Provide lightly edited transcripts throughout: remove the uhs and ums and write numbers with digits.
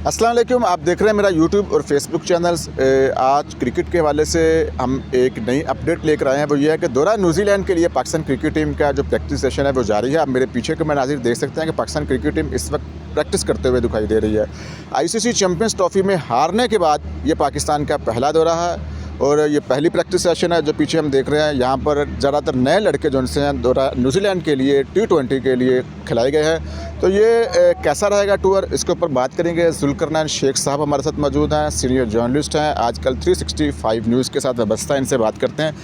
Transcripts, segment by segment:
अस्सलाम वालेकुम, आप देख रहे हैं मेरा यूट्यूब और फेसबुक चैनल्स। आज क्रिकेट के हवाले से हम एक नई अपडेट लेकर आए हैं। वो ये है कि दौरा न्यूजीलैंड के लिए पाकिस्तान क्रिकेट टीम का जो प्रैक्टिस सेशन है वो जारी है। आप मेरे पीछे के नाज़रीन देख सकते हैं कि पाकिस्तान क्रिकेट टीम इस वक्त प्रैक्टिस करते हुए दिखाई दे रही है। ICC चैम्पियंस ट्रॉफी में हारने के बाद ये पाकिस्तान का पहला दौरा है और ये पहली प्रैक्टिस सेशन है। जो पीछे हम देख रहे हैं यहाँ पर ज़्यादातर नए लड़के जो उनसे हैं दौरा न्यूजीलैंड के लिए T20 के लिए खिलाए गए हैं। तो ये कैसा रहेगा टूर, इसके ऊपर बात करेंगे। जुल्करनैन शेख साहब हमारे साथ मौजूद हैं, सीनियर जर्नलिस्ट हैं, आजकल 365 न्यूज़ के साथ वाबस्ता है। इनसे बात करते हैं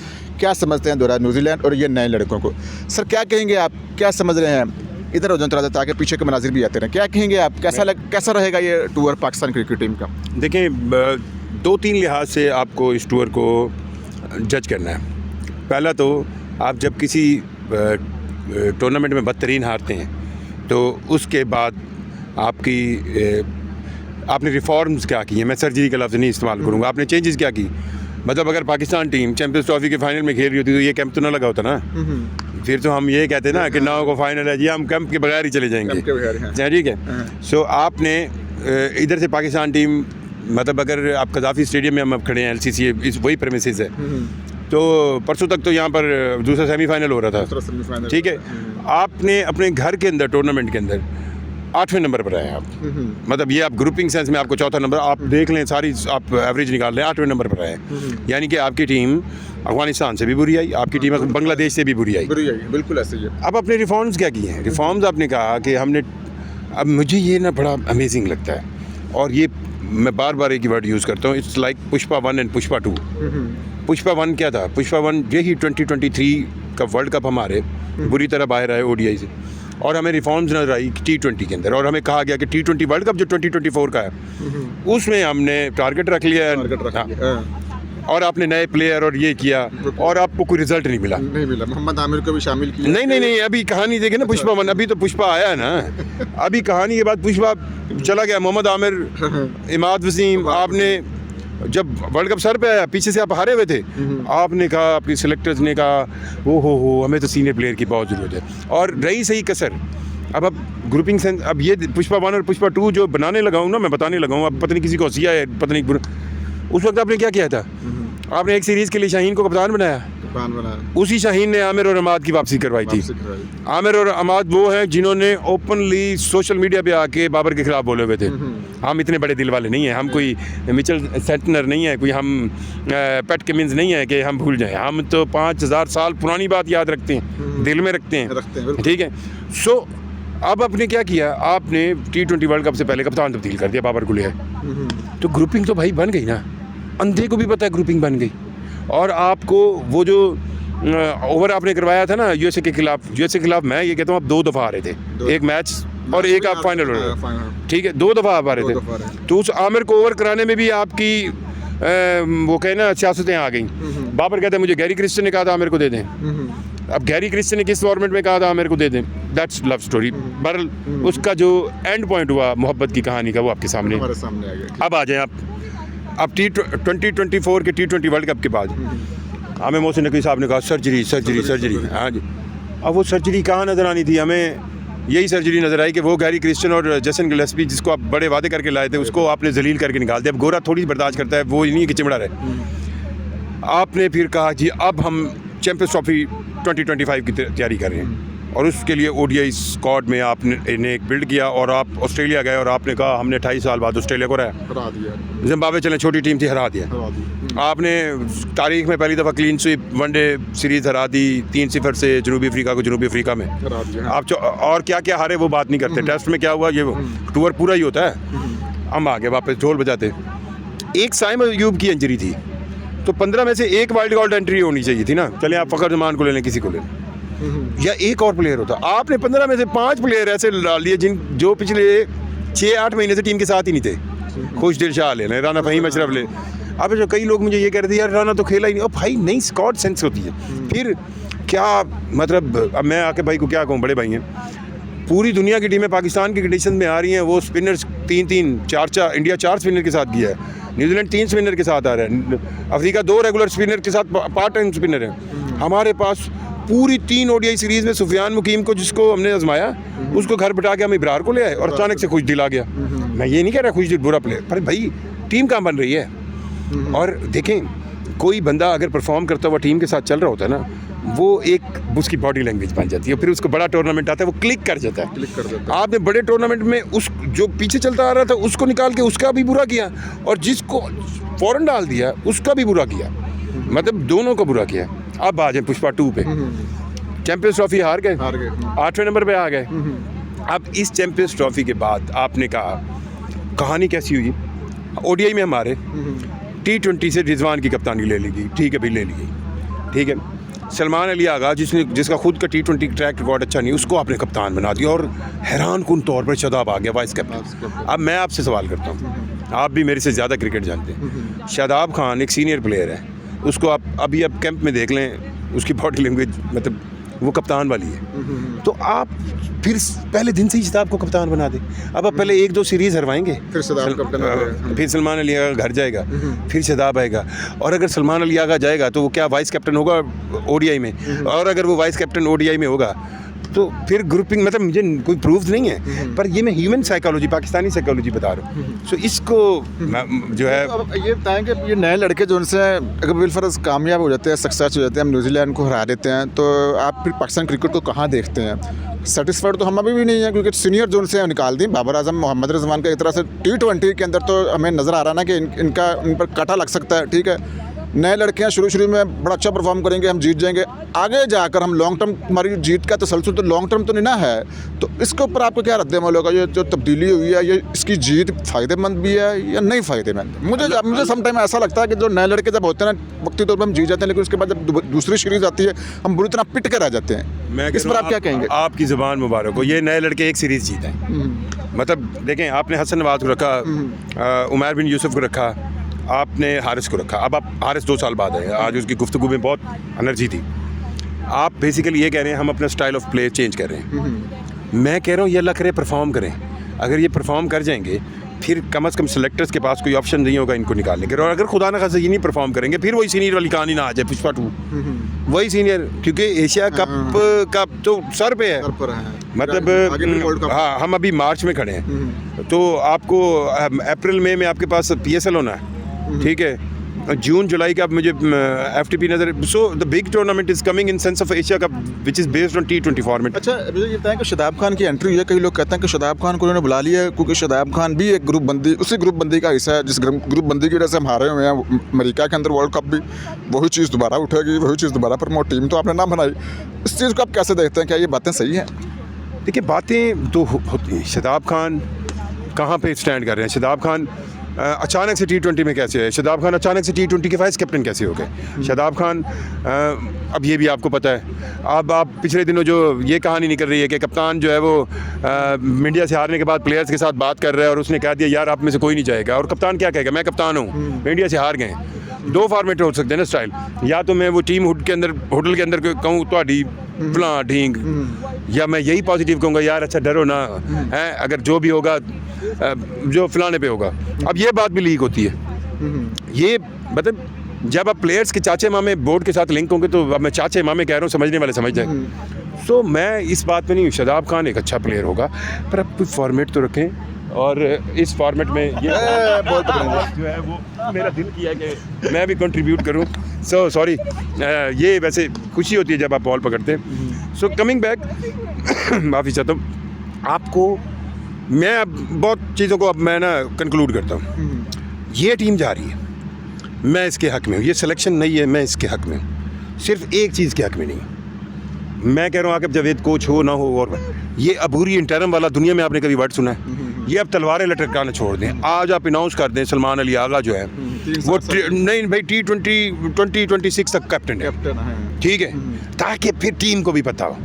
क्या समझते हैं दौरा न्यूजीलैंड और ये नए लड़कों को। सर क्या कहेंगे आप, क्या समझ रहे हैं? इधर हो जाए ताकि पीछे के मनाजिर भी आते रहें। क्या कहेंगे आप, कैसा रहेगा ये टूर पाकिस्तान क्रिकेट टीम का? देखें, 2-3 लिहाज से आपको इस टूर को जज करना है। पहला तो आप जब किसी टूर्नामेंट में बदतरीन हारते हैं तो उसके बाद आपने रिफॉर्म्स क्या की हैं। मैं सर्जरी का लफ्ज़ नहीं इस्तेमाल करूँगा। आपने चेंजेस क्या की। मतलब अगर पाकिस्तान टीम चैम्पियंस ट्रॉफी के फाइनल में खेल रही होती तो ये कैंप तो ना लगा होता ना। फिर तो हम ये कहते ना कि नाव को फाइनल है जी, हम कैंप के बगैर ही चले जाएंगे। ठीक है। सो आपने इधर से पाकिस्तान टीम, मतलब अगर आप कज़ाफ़ी स्टेडियम में हम अब खड़े हैं, LCC इस वही प्रेमिसेस है, तो परसों तक तो यहाँ पर दूसरा सेमीफाइनल हो रहा था। ठीक है। आपने अपने घर के अंदर टूर्नामेंट के अंदर 8वें नंबर पर आए आप। मतलब ये आप ग्रुपिंग सेंस में आपको चौथा नंबर, आप देख लें सारी आप एवरेज निकाल लें, 8वें नंबर पर आए। यानी कि आपकी टीम अफगानिस्तान से भी बुरी आई, आपकी टीम बांग्लादेश से भी बुरी आई। बिल्कुल ऐसे ही है। अब अपने रिफॉर्म्स क्या किए हैं? रिफॉर्म्स आपने कहा कि हमने, अब मुझे ये ना बड़ा अमेजिंग लगता है और ये मैं बार बार एक ही वर्ड यूज़ करता हूँ, it's like Pushpa 1 and Pushpa 2। Pushpa 1 क्या था? पुष्पा 1 यही 2023 का वर्ल्ड कप हमारे बुरी तरह बाहर आए ODI से, और हमें रिफॉर्म्स नजर आई T20 के अंदर, और हमें कहा गया कि T20 वर्ल्ड कप जो 2024 का है उसमें हमने टारगेट रख लिया और आपने नए प्लेयर और ये किया और आपको कोई रिजल्ट नहीं मिला। मोहम्मद आमिर को भी शामिल किया। नहीं, अभी कहानी देखे ना पुष्पा 1, अभी तो पुष्पा आया है ना। अभी कहानी के बाद पुष्पा चला गया। मोहम्मद आमिर, इमाद वसीम, आपने जब वर्ल्ड कप सर पे आया, पीछे से आप हारे हुए थे, आपने कहा, आपके सिलेक्टर्स ने कहा ओ हो हमें तो सीनियर प्लेयर की बहुत ज़रूरत है। और रही सही कसर, अब ग्रुपिंग सेंस, अब ये पुष्पा 1 और पुष्पा 2 जो बनाने लगा हूँ ना, मैं बताने लगा हूँ, अब पता नहीं किसी को हंसिया है, पता नहीं। उस वक्त आपने क्या किया था? आपने एक सीरीज़ के लिए शाहीन को कप्तान बनाया। उसी शाहीन ने आमिर और अमाद की वापसी करवाई थी। आमिर और अमाद वो हैं जिन्होंने ओपनली सोशल मीडिया पे आके बाबर के खिलाफ बोले हुए थे। हम इतने बड़े दिल वाले नहीं हैं, हम कोई मिचेल सेंटनर नहीं है, कोई हम पैट कमिंस नहीं है कि हम भूल जाएं। हम तो 5000 साल पुरानी बात याद रखते हैं, दिल में रखते हैं। ठीक है। सो अब आपने क्या किया? आपने T20 वर्ल्ड कप से पहले कप्तान तब्दील कर दिया, बाबर को ले आए। तो ग्रुपिंग तो भाई बन गई ना, अंधे को भी पता है ग्रुपिंग बन गई। और आपको वो जो ओवर आपने करवाया था ना USA के खिलाफ, मैं ये कहता हूँ आप 2 दफ़ा आ रहे थे, एक मैच और एक आप फाइनल हो रहे थे। ठीक है, 2 दफ़ा आप आ रहे थे। तो उस आमिर को ओवर कराने में भी आपकी वो कहे ना सियासतें आ गई। बाबर कहते हैं मुझे गैरी क्रिस्टन ने कहा था आमिर को दे दें। अब गैरी क्रिस्टन ने किस फॉर्मेट में कहा था आमिर को दे दें, दैट्स लव स्टोरी। बहरहाल उसका जो एंड पॉइंट हुआ मोहब्बत की कहानी का, वो आपके सामने आ गया। अब आ जाएँ आप, अब 2024 के T20 वर्ल्ड कप के बाद हमें मोहसिन नकवी साहब ने कहा सर्जरी। हाँ जी। अब वो सर्जरी कहाँ नज़र आनी थी? हमें यही सर्जरी नज़र आई कि वो गैरी क्रिस्टन और जेसन गिलेस्पी, जिसको आप बड़े वादे करके लाए थे, उसको आपने जलील करके निकाल दिया। अब गोरा थोड़ी बर्दाश्त करता है, वो नहीं कि चिमड़ा रहे। आपने फिर कहा जी अब हम चैम्पियंस ट्रॉफी 2025 की तैयारी कर रहे हैं, और उसके लिए ODI स्क्वाड में आपने एक बिल्ड किया और आप ऑस्ट्रेलिया गए और आपने कहा हमने 28 साल बाद ऑस्ट्रेलिया को हरा दिया। जिम्बाब्वे चले, छोटी टीम थी, हरा दिया। आपने तारीख में पहली दफ़ा क्लीन स्वीप वनडे सीरीज़ हरा दी 3-0 से जनूबी अफ्रीका को, जनूबी अफ्रीका में आप और क्या क्या हारे वो बात नहीं करते। टेस्ट में क्या हुआ, ये टूर पूरा ही होता है। हम आगे वापस ढोल बजाते। एक साइम अयूब की इंजरी थी, तो 15 में से एक वाइल्ड कार्ड एंट्री होनी चाहिए थी ना। चले आप फ़खर जमान को ले लें, किसी को ले लें, या एक और प्लेयर होता। आपने 15 में से 5 प्लेयर ऐसे लिए जो पिछले 6-8 महीने से टीम के साथ ही नहीं थे। खुश दिल शाह ले, राना फहीम अशरफ ले। अब जो कई लोग मुझे ये कह रहे थे यार राना तो खेला ही नहीं। भाई नई स्क्वाड सेंस होती है। फिर क्या मतलब, अब मैं आके भाई को क्या कहूँ, बड़े भाई हैं, पूरी दुनिया की टीमें पाकिस्तान की कंडीशन में आ रही हैं। वो स्पिनर्स 3-3, 4-4, इंडिया 4 स्पिनर के साथ गया है, न्यूजीलैंड 3 स्पिनर के साथ आ रहा है, अफ्रीका 2 रेगुलर स्पिनर के साथ पार्ट टाइम स्पिनर है। हमारे पास पूरी 3 ओडीआई सीरीज़ में सुफियान मुकीम को जिसको हमने आजमाया उसको घर बिठा के हम इब्रार को ले आए और अचानक से खुश दिल आ गया। मैं ये नहीं कह रहा खुश दिल बुरा प्लेयर, पर भाई टीम कहाँ बन रही है। और देखें, कोई बंदा अगर परफॉर्म करता हुआ टीम के साथ चल रहा होता है ना, वो एक उसकी बॉडी लैंग्वेज बन जाती है, फिर उसको बड़ा टूर्नामेंट आता है वो क्लिक कर जाता है। आपने बड़े टूर्नामेंट में उस जो पीछे चलता आ रहा था उसको निकाल के उसका भी बुरा किया और जिसको फ़ौरन डाल दिया उसका भी बुरा किया, मतलब दोनों का बुरा किया। अब आ जाए पुष्पा 2 पे। चैंपियंस ट्रॉफी हार गए, 8वें नंबर पे आ गए। अब इस चैंपियंस ट्रॉफी के बाद आपने कहा कहानी कैसी हुई। ओडीआई में हमारे T20 से रिजवान की कप्तानी ले ली गई, ठीक है भाई, ले ली गई, ठीक है। सलमान अली आगा जिसका खुद का T20 ट्रैक रिकॉर्ड अच्छा नहीं, उसको आपने कप्तान बना दिया और हैरान कुन तौर पर शादाब आ गया वाइस कैप्टन। अब मैं आपसे सवाल करता हूँ, आप भी मेरे से ज़्यादा क्रिकेट जानते हैं। शादाब खान एक सीनियर प्लेयर है, उसको आप अभी अब कैंप में देख लें, उसकी बॉडी लैंग्वेज मतलब वो कप्तान वाली है। तो आप फिर पहले दिन से ही शादाब को कप्तान बना दें। अब आप पहले 1-2 सीरीज़ हरवाएंगे, फिर सलमान अली आगा घर जाएगा, फिर शादाब आएगा। और अगर सलमान अली आगा जाएगा तो वो क्या वाइस कैप्टन होगा ओडीआई में, और अगर वो वाइस कैप्टन ओडीआई में होगा तो फिर ग्रुपिंग, मतलब मुझे कोई प्रूफ नहीं है, पर ये मैं ह्यूमन साइकोलॉजी, पाकिस्तानी साइकोलॉजी बता रहा हूँ। सो इसको जो है अब ये बताएं कि ये नए लड़के जो उनसे अगर बिलफर्ज कामयाब हो जाते हैं, सक्सेस हो जाते हैं, हम न्यूजीलैंड को हरा देते हैं, तो आप फिर पाकिस्तान क्रिकेट को कहाँ देखते हैं? सेटिस्फाइड तो हम अभी भी नहीं है, क्योंकि सीनियर जोन से निकाल दी बाबर आजम, मोहम्मद रिजवान का एक तरह से T20 के अंदर तो हमें नज़र आ रहा ना कि इनका इन पर कांटा लग सकता है, ठीक है। नए लड़के हैं, शुरू में बड़ा अच्छा परफॉर्म करेंगे, हम जीत जाएंगे, आगे जाकर हम लॉन्ग टर्म, हमारी जीत का तसलसल तो लॉन्ग टर्म तो नहीं ना है। तो इसके ऊपर आपको क्या रद्द-ए-अमल होगा? ये जो तब्दीली हुई है, ये इसकी जीत फ़ायदेमंद भी है या नहीं फ़ायदेमंद? मुझे सम टाइम ऐसा लगता है कि जो नए लड़के जब होते हैं ना, वक्ती तौर पर हम जीत जाते हैं, लेकिन उसके बाद जब दूसरी सीरीज़ आती है हम बुरी तरह पिट कर रह जाते हैं। इस पर आप क्या कहेंगे? आपकी ज़ुबान मुबारक हो, ये नए लड़के एक सीरीज़ जीते हैं। मतलब देखें, आपने हसन नवाज को रखा, उमर बिन यूसुफ को रखा, आपने हारिस को रखा। अब आप हारिस 2 साल बाद आए, आज उसकी गुफ्तगू में बहुत एनर्जी थी। आप बेसिकली ये कह रहे हैं हम अपना स्टाइल ऑफ प्ले चेंज कर रहे हैं। मैं कह रहा हूँ ये अल्लाह करे परफॉर्म करें। अगर ये परफॉर्म कर जाएंगे फिर कम से कम सेलेक्टर्स के पास कोई ऑप्शन नहीं होगा इनको निकालने के। और अगर खुदा न खासा ये नहीं परफॉर्म करेंगे फिर वही सीनियर वाली कहानी ना आ जाए, पुष्पा 2 वही सीनियर, क्योंकि एशिया कप तो सर पे है, मतलब हाँ, हम अभी मार्च में खड़े हैं, तो आपको अप्रैल मई में आपके पास PSL होना है, ठीक है। जून जुलाई का मुझे FTP नजर। So the big tournament is coming in sense of Asia cup which is based on T20 format. अच्छा, मुझे ये बताएं कि शादाब खान की एंट्री हुई है, कई लोग कहते हैं कि शादाब खान को उन्होंने बुला लिया है क्योंकि शादाब खान भी एक ग्रुप बंदी, उसी ग्रुप बंदी का हिस्सा है जिस ग्रुप बंदी की वजह से हम हारे हुए हैं अमेरिका के अंदर वर्ल्ड कप भी। वही चीज़ दोबारा उठेगी, वही चीज़ दोबारा प्रमोट, टीम तो आपने ना बनाई। इस चीज़ को आप कैसे देखते हैं? क्या ये बातें सही हैं? देखिए, बातें तो होती हैं। शादाब खान कहाँ पे स्टैंड कर रहे हैं? शादाब खान अचानक से T20 में कैसे है? शादाब खान अचानक से T20 के वाइस कैप्टन कैसे हो गए? शादाब खान अब ये भी आपको पता है। अब आप पिछले दिनों जो ये कहानी निकल रही है कि कप्तान जो है वो इंडिया से हारने के बाद प्लेयर्स के साथ बात कर रहा है और उसने कह दिया यार आप में से कोई नहीं जाएगा। और कप्तान क्या कहेगा? मैं कप्तान हूँ, इंडिया से हार गए। 2 फॉर्मेट हो सकते हैं ना स्टाइल, या तो मैं वो टीम होटल के अंदर कहूँ तो फलां ढींग, या मैं यही पॉजिटिव कहूँगा यार अच्छा डरो ना है, अगर जो भी होगा जो फलाने पे होगा। अब ये बात भी लीक होती है। ये मतलब जब आप प्लेयर्स के चाचे मामे बोर्ड के साथ लिंक होंगे तो अब मैं चाचे मामे कह रहा हूँ, समझने वाले समझ जाए। सो मैं इस बात में नहीं, शादाब खान एक अच्छा प्लेयर होगा, पर अब कोई फॉर्मेट तो रखें। और इस फॉर्मेट में ये जो है वो मेरा दिल किया है कि मैं भी कंट्रीब्यूट करूं। सो सॉरी, ये वैसे खुशी होती है जब आप बॉल पकड़ते हैं। सो कमिंग बैक, माफ़ी चाहता हूँ आपको। मैं अब बहुत चीज़ों को अब मैं ना कंक्लूड करता हूँ। ये टीम जा रही है, मैं इसके हक़ में हूँ। ये सिलेक्शन नहीं है, मैं इसके हक़ में हूँ। सिर्फ एक चीज़ के हक़ में नहीं। मैं कह रहा हूँ आगे जावेद कोच हो ना हो, और ये अबूरी इंटरम वाला दुनिया में आपने कभी वर्ड सुना है? ये अब तलवारें लटकाना छोड़ दें। आज आप अनाउंस कर दें सलमान अली आगा जो है वो नहीं भाई T20 2026 तक कैप्टन है, ठीक है, ताकि फिर टीम को भी पता हो।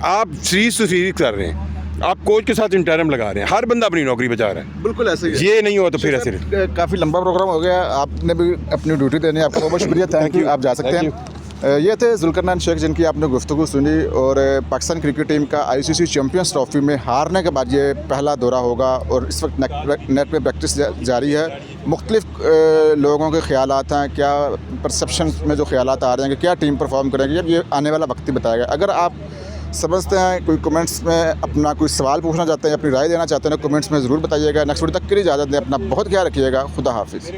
आप सीरीज टू सीरीज कर रहे हैं, आप कोच के साथ इंटरम लगा रहे हैं, हर बंदा अपनी नौकरी बचा रहा है। बिल्कुल ऐसे ही ये नहीं हुआ तो फिर ऐसे। काफ़ी लंबा प्रोग्राम हो गया, आपने भी अपनी ड्यूटी देनी है, आपका बहुत शुक्रिया, थैंक यू। आप जा सकते हैं। ये थे ज़ुल्करनैन शेख जिनकी आपने गुफ्तगू सुनी। और पाकिस्तान क्रिकेट टीम का ICC चैम्पियंस ट्रॉफ़ी में हारने के बाद ये पहला दौरा होगा और इस वक्त नेट पे प्रैक्टिस जारी है। मुख्तलिफ लोगों के ख़यालात हैं, क्या परसेप्शन में जो ख़यालात आ रहे हैं कि क्या टीम परफॉर्म करेगी, अब ये आने वाला वक्त ही बताएगा। अगर आप समझते हैं, कोई कमेंट्स में अपना कोई सवाल पूछना चाहते हैं, अपनी राय देना चाहते हैं, कमेंट्स में ज़रूर बताइएगा। नेक्स्ट वीडियो तक के लिए इजाज़त दें, अपना बहुत ख्याल रखिएगा। खुदा हाफिज़।